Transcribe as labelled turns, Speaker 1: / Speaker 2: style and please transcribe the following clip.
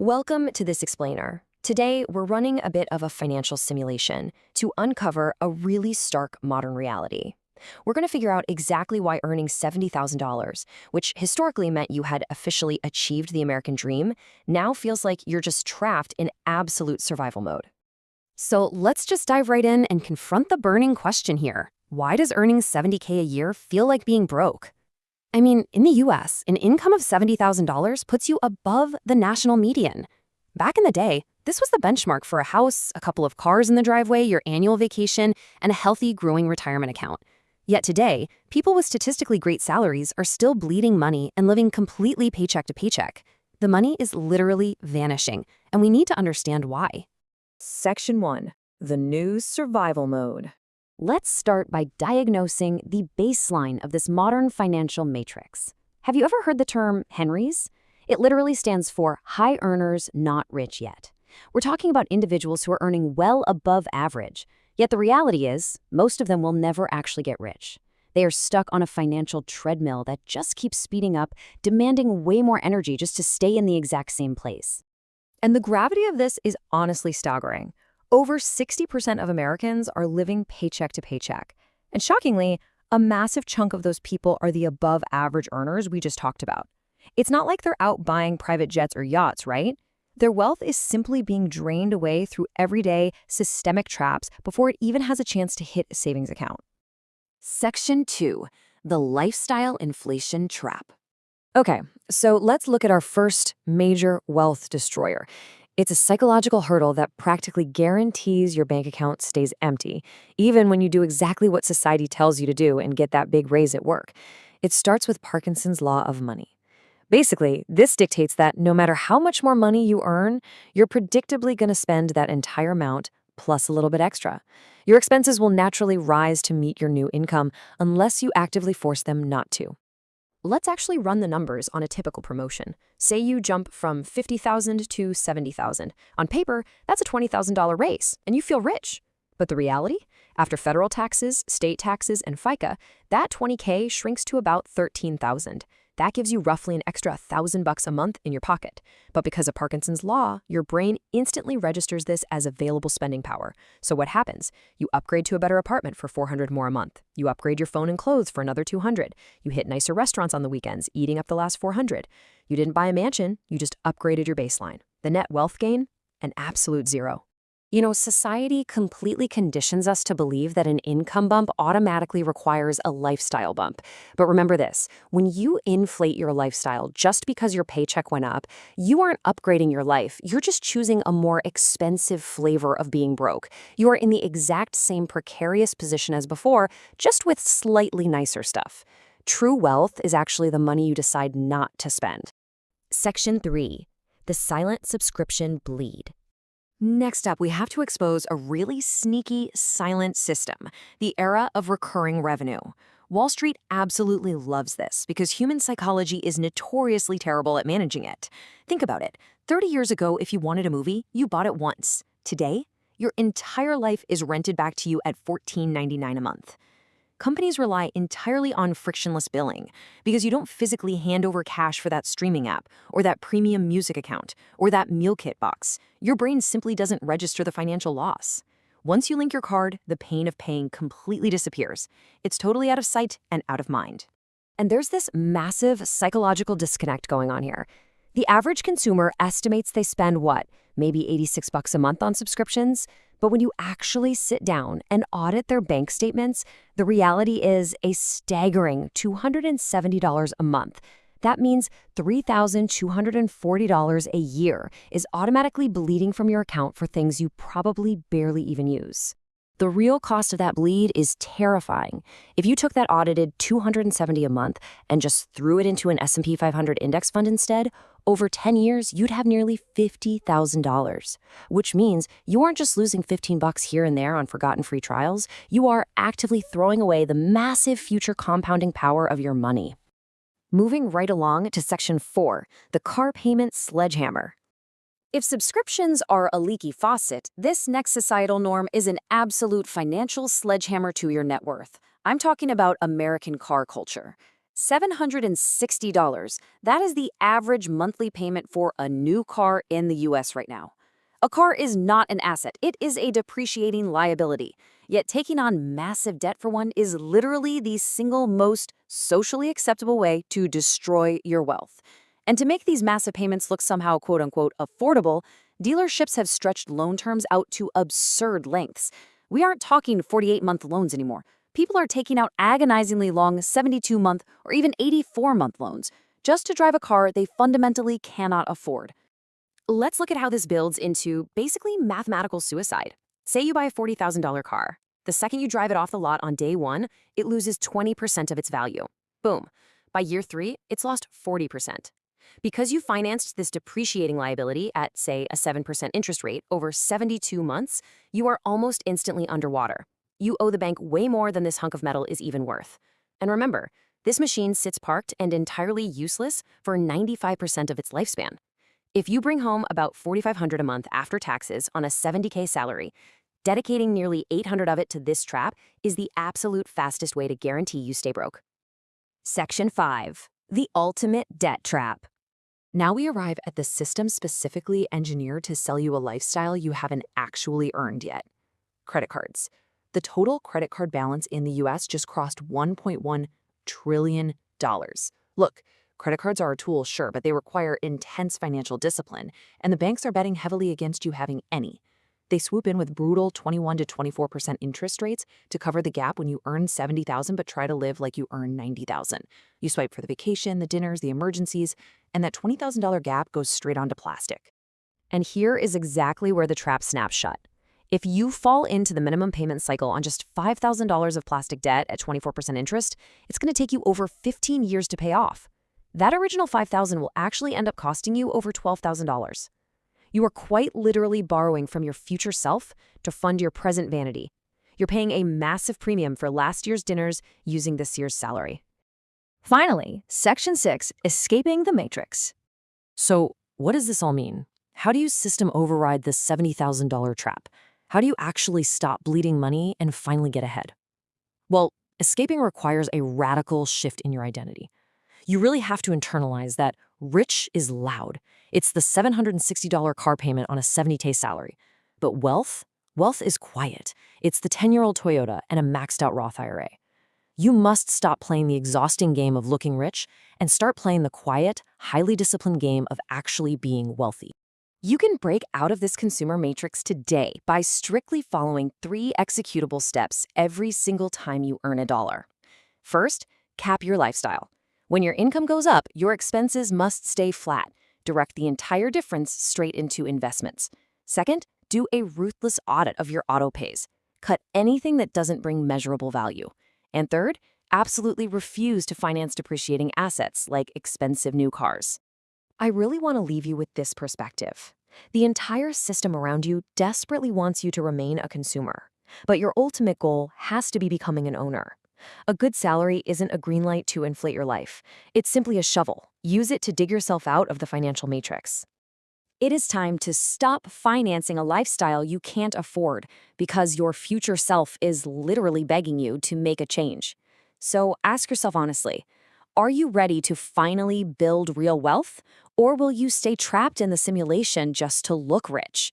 Speaker 1: Welcome to this explainer. Today, we're running a bit of a financial simulation to uncover a really stark modern reality. We're going to figure out exactly why earning $70,000, which historically meant you had officially achieved the American dream, now feels like you're just trapped in absolute survival mode.
Speaker 2: So let's just dive right in and confront the burning question here. Why does earning $70K a year feel like being broke? I mean, in the US, an income of $70,000 puts you above the national median. Back in the day, this was the benchmark for a house, a couple of cars in the driveway, your annual vacation, and a healthy, growing retirement account. Yet today, people with statistically great salaries are still bleeding money and living completely paycheck to paycheck. The money is literally vanishing, and we need to understand why.
Speaker 1: Section 1. The new survival mode.
Speaker 2: Let's start by diagnosing the baseline of this modern financial matrix. Have you ever heard the term Henrys? It literally stands for high earners not rich yet. We're talking about individuals who are earning well above average. Yet the reality is, most of them will never actually get rich. They are stuck on a financial treadmill that just keeps speeding up, demanding way more energy just to stay in the exact same place.
Speaker 1: And the gravity of this is honestly staggering. Over 60% of Americans are living paycheck to paycheck. And shockingly, a massive chunk of those people are the above average earners we just talked about. It's not like they're out buying private jets or yachts, right? Their wealth is simply being drained away through everyday systemic traps before it even has a chance to hit a savings account.
Speaker 2: Section 2. The lifestyle inflation trap.
Speaker 1: Okay, so let's look at our first major wealth destroyer. It's a psychological hurdle that practically guarantees your bank account stays empty, even when you do exactly what society tells you to do and get that big raise at work. It starts with Parkinson's law of money. Basically, this dictates that no matter how much more money you earn, you're predictably going to spend that entire amount plus a little bit extra. Your expenses will naturally rise to meet your new income unless you actively force them not to. Let's actually run the numbers on a typical promotion. Say you jump from $50,000 to $70,000. On paper, that's a $20,000 raise, and you feel rich. But the reality? After federal taxes, state taxes, and FICA, that $20K shrinks to about $13,000. That gives you roughly an extra $1,000 a month in your pocket. But because of Parkinson's law, your brain instantly registers this as available spending power. So what happens? You upgrade to a better apartment for $400 more a month. You upgrade your phone and clothes for another $200. You hit nicer restaurants on the weekends, eating up the last $400. You didn't buy a mansion, you just upgraded your baseline. The net wealth gain? An absolute zero.
Speaker 2: You know, society completely conditions us to believe that an income bump automatically requires a lifestyle bump. But remember this, when you inflate your lifestyle just because your paycheck went up, you aren't upgrading your life. You're just choosing a more expensive flavor of being broke. You are in the exact same precarious position as before, just with slightly nicer stuff. True wealth is actually the money you decide not to spend.
Speaker 1: Section 3. The silent subscription bleed.
Speaker 2: Next up, we have to expose a really sneaky, silent system, the era of recurring revenue. Wall Street absolutely loves this because human psychology is notoriously terrible at managing it. Think about it. 30 years ago, if you wanted a movie, you bought it once. Today, your entire life is rented back to you at $14.99 a month. Companies rely entirely on frictionless billing because you don't physically hand over cash for that streaming app or that premium music account or that meal kit box. Your brain simply doesn't register the financial loss. Once you link your card, the pain of paying completely disappears. It's totally out of sight and out of mind.
Speaker 1: And there's this massive psychological disconnect going on here. The average consumer estimates they spend what? Maybe $86 a month on subscriptions? But when you actually sit down and audit their bank statements, the reality is a staggering $270 a month. That means $3,240 a year is automatically bleeding from your account for things you probably barely even use. The real cost of that bleed is terrifying. If you took that audited $270 a month and just threw it into an S&P 500 index fund instead, over 10 years, you'd have nearly $50,000, which means you aren't just losing $15 here and there on forgotten free trials, you are actively throwing away the massive future compounding power of your money. Moving right along to Section 4, the car payment sledgehammer. If subscriptions are a leaky faucet, this next societal norm is an absolute financial sledgehammer to your net worth. I'm talking about American car culture.
Speaker 2: $760. That is the average monthly payment for a new car in the US right now. A car is not an asset, it is a depreciating liability. Yet taking on massive debt for one is literally the single most socially acceptable way to destroy your wealth. And to make these massive payments look somehow quote unquote affordable, dealerships have stretched loan terms out to absurd lengths. We aren't talking 48-month loans anymore. People are taking out agonizingly long 72-month or even 84-month loans just to drive a car they fundamentally cannot afford. Let's look at how this builds into basically mathematical suicide. Say you buy a $40,000 car. The second you drive it off the lot on day one, it loses 20% of its value. Boom. By year 3, it's lost 40%. Because you financed this depreciating liability at, say, a 7% interest rate over 72 months, you are almost instantly underwater. You owe the bank way more than this hunk of metal is even worth. And remember, this machine sits parked and entirely useless for 95% of its lifespan. If you bring home about $4,500 a month after taxes on a $70K salary, dedicating nearly $800 of it to this trap is the absolute fastest way to guarantee you stay broke. Section 5. The ultimate debt trap. Now we arrive at the system specifically engineered to sell you a lifestyle you haven't actually earned yet. Credit cards. The total credit card balance in the US just crossed $1.1 trillion. Look, credit cards are a tool, sure, but they require intense financial discipline, and the banks are betting heavily against you having any. They swoop in with brutal 21 to 24% interest rates to cover the gap when you earn $70,000 but try to live like you earn $90,000. You swipe for the vacation, the dinners, the emergencies, and that $20,000 gap goes straight onto plastic. And here is exactly where the trap snaps shut. If you fall into the minimum payment cycle on just $5,000 of plastic debt at 24% interest, it's going to take you over 15 years to pay off. That original $5,000 will actually end up costing you over $12,000. You are quite literally borrowing from your future self to fund your present vanity. You're paying a massive premium for last year's dinners using this year's salary. Finally, Section 6, escaping the matrix. So, what does this all mean? How do you system override this $70,000 trap? How do you actually stop bleeding money and finally get ahead? Well, escaping requires a radical shift in your identity. You really have to internalize that rich is loud. It's the $760 car payment on a $70K salary. But wealth is quiet. It's the 10-year-old Toyota and a maxed out Roth IRA. You must stop playing the exhausting game of looking rich and start playing the quiet, highly disciplined game of actually being wealthy. You can break out of this consumer matrix today by strictly following 3 executable steps every single time you earn a dollar. First, cap your lifestyle. When your income goes up, your expenses must stay flat. Direct the entire difference straight into investments. Second, do a ruthless audit of your auto pays. Cut anything that doesn't bring measurable value. And third, absolutely refuse to finance depreciating assets like expensive new cars. I really want to leave you with this perspective. The entire system around you desperately wants you to remain a consumer, but your ultimate goal has to be becoming an owner. A good salary isn't a green light to inflate your life. It's simply a shovel. Use it to dig yourself out of the financial matrix. It is time to stop financing a lifestyle you can't afford because your future self is literally begging you to make a change. So ask yourself honestly, are you ready to finally build real wealth, or will you stay trapped in the simulation just to look rich?